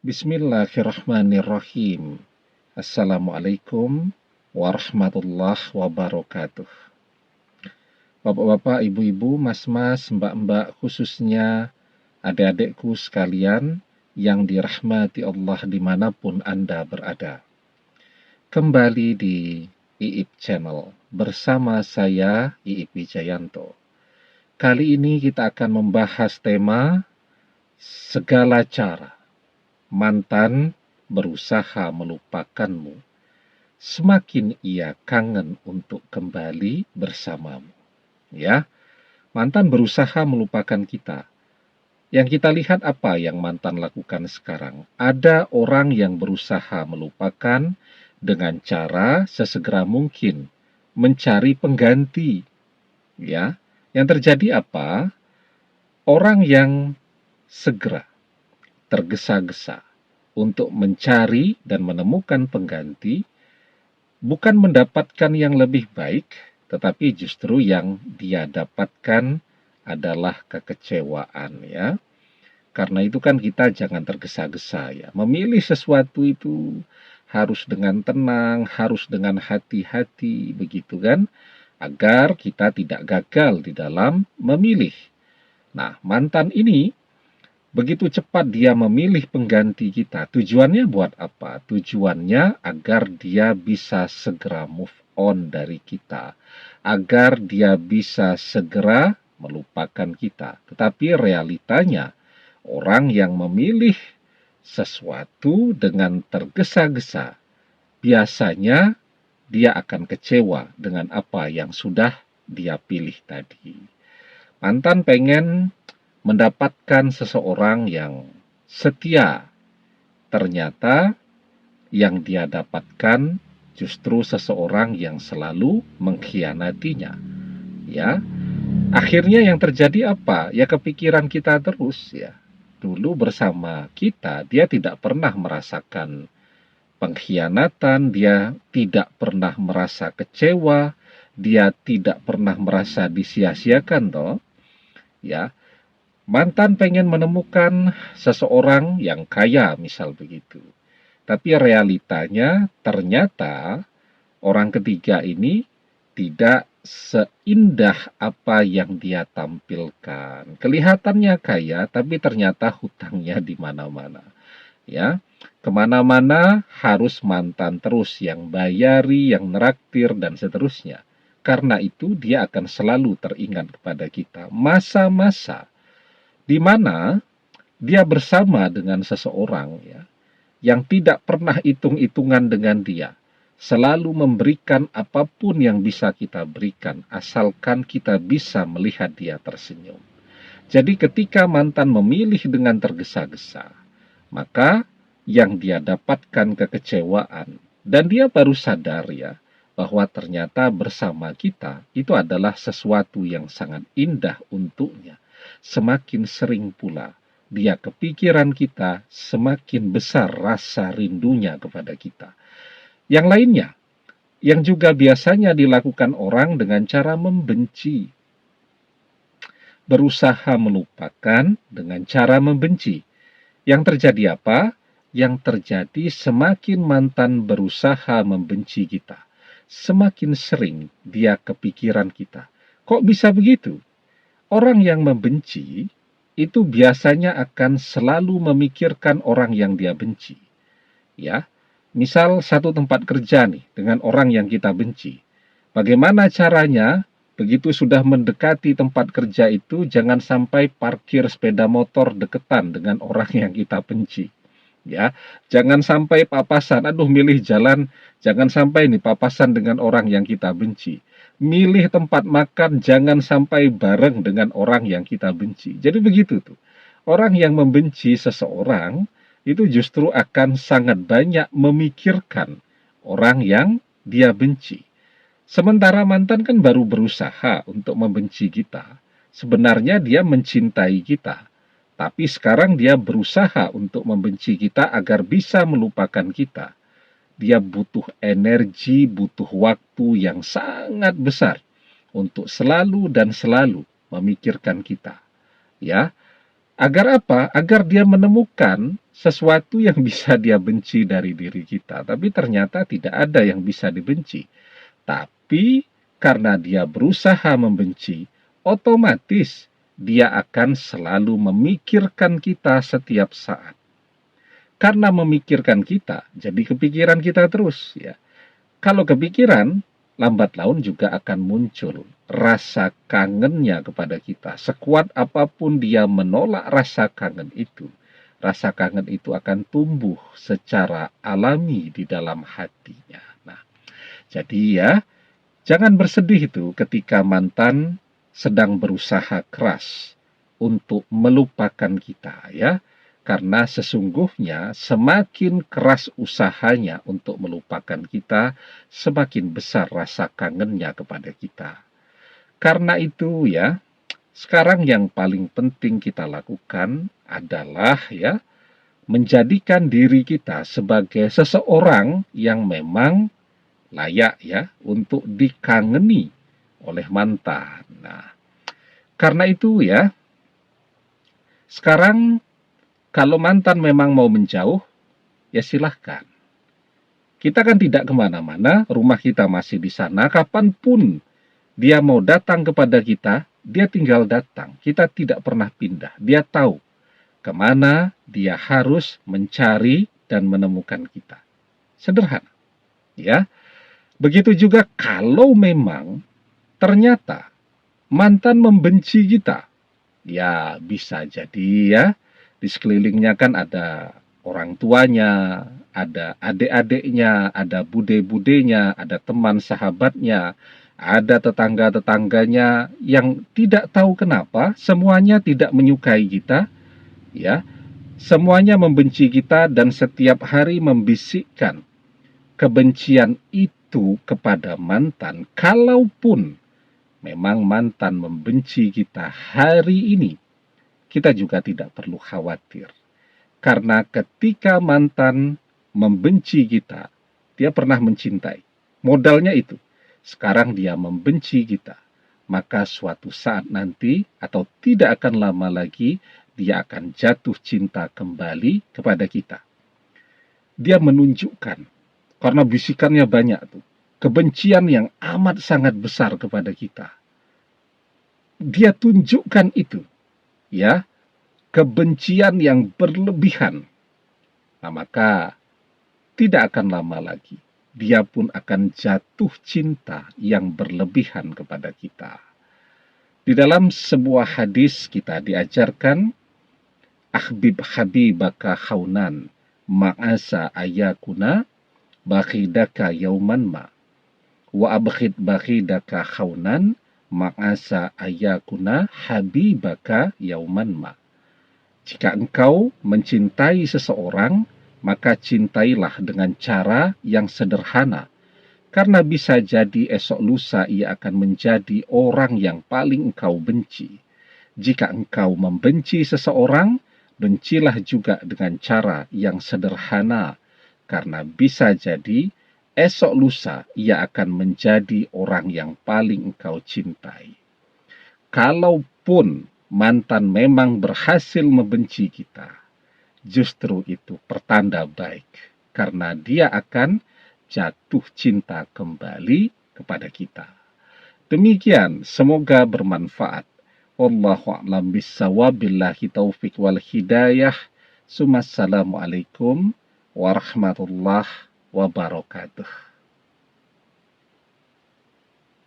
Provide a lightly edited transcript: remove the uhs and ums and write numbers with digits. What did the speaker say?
Bismillahirrahmanirrahim. Assalamualaikum warahmatullahi wabarakatuh. Bapak-bapak, ibu-ibu, mas-mas, mbak-mbak, khususnya adik-adikku sekalian yang dirahmati Allah dimanapun Anda berada. Kembali di IIP Channel bersama saya, IIP Wijayanto. Kali ini kita akan membahas tema segala cara mantan berusaha melupakanmu, semakin ia kangen untuk kembali bersamamu. Ya, mantan berusaha melupakan kita. Yang kita lihat apa yang mantan lakukan sekarang. Ada orang yang berusaha melupakan dengan cara sesegera mungkin mencari pengganti. Ya, yang terjadi apa? Orang yang segera tergesa-gesa untuk mencari dan menemukan pengganti, bukan mendapatkan yang lebih baik, tetapi justru yang dia dapatkan adalah kekecewaan, ya. Karena itu kan kita jangan tergesa-gesa, ya. Memilih sesuatu itu harus dengan tenang, harus dengan hati-hati, begitu kan? Agar kita tidak gagal di dalam memilih. Nah, mantan ini begitu cepat dia memilih pengganti kita. Tujuannya buat apa? Tujuannya agar dia bisa segera move on dari kita. Agar dia bisa segera melupakan kita. Tetapi realitanya, orang yang memilih sesuatu dengan tergesa-gesa, biasanya dia akan kecewa dengan apa yang sudah dia pilih tadi. Mantan pengen mendapatkan seseorang yang setia, ternyata yang dia dapatkan justru seseorang yang selalu mengkhianatinya. Ya, akhirnya yang terjadi apa? Ya kepikiran kita terus, ya. Dulu bersama kita, dia tidak pernah merasakan pengkhianatan, dia tidak pernah merasa kecewa, dia tidak pernah merasa disia-siakan, toh. Ya, mantan pengen menemukan seseorang yang kaya, misal begitu. Tapi realitanya ternyata orang ketiga ini tidak seindah apa yang dia tampilkan. Kelihatannya kaya, tapi ternyata hutangnya di mana-mana. Ya, kemana-mana harus mantan terus yang bayari, yang neraktir, dan seterusnya. Karena itu dia akan selalu teringat kepada kita. Masa-masa di mana dia bersama dengan seseorang, ya, yang tidak pernah hitung-hitungan dengan dia, selalu memberikan apapun yang bisa kita berikan, asalkan kita bisa melihat dia tersenyum. Jadi ketika mantan memilih dengan tergesa-gesa, maka yang dia dapatkan kekecewaan, dan dia baru sadar, ya, bahwa ternyata bersama kita itu adalah sesuatu yang sangat indah untuknya. Semakin sering pula dia kepikiran kita, semakin besar rasa rindunya kepada kita. Yang lainnya, yang juga biasanya dilakukan orang dengan cara membenci. Berusaha melupakan dengan cara membenci. Yang terjadi apa? Yang terjadi semakin mantan berusaha membenci kita, semakin sering dia kepikiran kita. Kok bisa begitu? Orang yang membenci itu biasanya akan selalu memikirkan orang yang dia benci. Ya, misal satu tempat kerja nih dengan orang yang kita benci. Bagaimana caranya? Begitu sudah mendekati tempat kerja itu, jangan sampai parkir sepeda motor deketan dengan orang yang kita benci. Ya, jangan sampai papasan, aduh milih jalan, jangan sampai nih papasan dengan orang yang kita benci. Milih tempat makan, jangan sampai bareng dengan orang yang kita benci. Jadi begitu tuh. Orang yang membenci seseorang itu justru akan sangat banyak memikirkan orang yang dia benci. Sementara mantan kan baru berusaha untuk membenci kita. Sebenarnya dia mencintai kita. Tapi sekarang dia berusaha untuk membenci kita agar bisa melupakan kita. Dia butuh energi, butuh waktu yang sangat besar untuk selalu dan selalu memikirkan kita. Ya, Agar apa? Agar dia menemukan sesuatu yang bisa dia benci dari diri kita. Tapi ternyata tidak ada yang bisa dibenci. Tapi karena dia berusaha membenci, otomatis dia akan selalu memikirkan kita setiap saat. Karena memikirkan kita, jadi kepikiran kita terus ya. Kalau kepikiran, lambat laun juga akan muncul rasa kangennya kepada kita. Sekuat apapun dia menolak rasa kangen itu akan tumbuh secara alami di dalam hatinya. Nah, jadi ya, jangan bersedih itu ketika mantan sedang berusaha keras untuk melupakan kita ya. Karena sesungguhnya semakin keras usahanya untuk melupakan kita, semakin besar rasa kangennya kepada kita. Karena itu ya, sekarang yang paling penting kita lakukan adalah ya, menjadikan diri kita sebagai seseorang yang memang layak ya untuk dikangeni oleh mantan. Nah, karena itu ya, sekarang kalau mantan memang mau menjauh, ya silahkan. Kita kan tidak kemana-mana, rumah kita masih di sana, kapanpun dia mau datang kepada kita, dia tinggal datang. Kita tidak pernah pindah. Dia tahu kemana dia harus mencari dan menemukan kita. Sederhana. Ya. Begitu juga kalau memang ternyata mantan membenci kita. Ya bisa jadi ya, di sekelilingnya kan ada orang tuanya, ada adik-adiknya, ada bude-budenya, ada teman sahabatnya, ada tetangga-tetangganya yang tidak tahu kenapa semuanya tidak menyukai kita, ya. Semuanya membenci kita dan setiap hari membisikkan kebencian itu kepada mantan. Kalaupun memang mantan membenci kita hari ini, kita juga tidak perlu khawatir. Karena ketika mantan membenci kita, dia pernah mencintai. Modalnya itu. Sekarang dia membenci kita. Maka suatu saat nanti, atau tidak akan lama lagi, dia akan jatuh cinta kembali kepada kita. Dia menunjukkan, karena bisikannya banyak tuh, kebencian yang amat sangat besar kepada kita. Dia tunjukkan itu, ya, kebencian yang berlebihan. Nah, maka tidak akan lama lagi dia pun akan jatuh cinta yang berlebihan kepada kita. Di dalam sebuah hadis kita diajarkan, ahbib habibaka khaunan ma'asa ayakuna bakhidaka yauman ma wa abkhid bakhidaka khaunan ma'asa ayakuna habibaka yauman ma. Jika engkau mencintai seseorang, maka cintailah dengan cara yang sederhana. Karena bisa jadi esok lusa ia akan menjadi orang yang paling engkau benci. Jika engkau membenci seseorang, bencilah juga dengan cara yang sederhana. Karena bisa jadi esok lusa ia akan menjadi orang yang paling engkau cintai. Kalaupun mantan memang berhasil membenci kita, justru itu pertanda baik, karena dia akan jatuh cinta kembali kepada kita. Demikian, semoga bermanfaat. Wallahu a'lam bishawab, billahi taufik wal hidayah. Assalamualaikum warahmatullahi wabarakatuh.